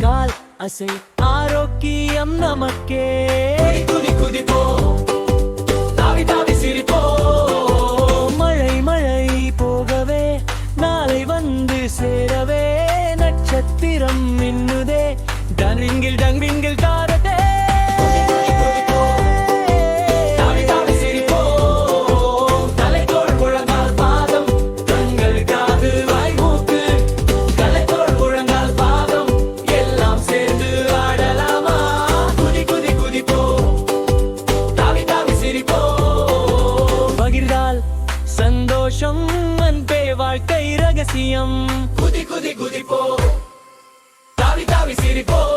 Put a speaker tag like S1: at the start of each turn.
S1: கால் அசை ஆரோக்கியம் நமக்கே.
S2: குதி குதிப்போம், தாவி தாவி சிரிப்போம்.
S1: மழை மழை போகவே நாளை வந்து சேரவே நட்சத்திரம் மின்னுதே. டங்கில் டங்கில் தாரதே. சந்தோஷம் அன்பே வாழ்க்கை ரகசியம்.
S2: குதி குதி குதிப்போ, தாவி தாவி சிரிப்போ.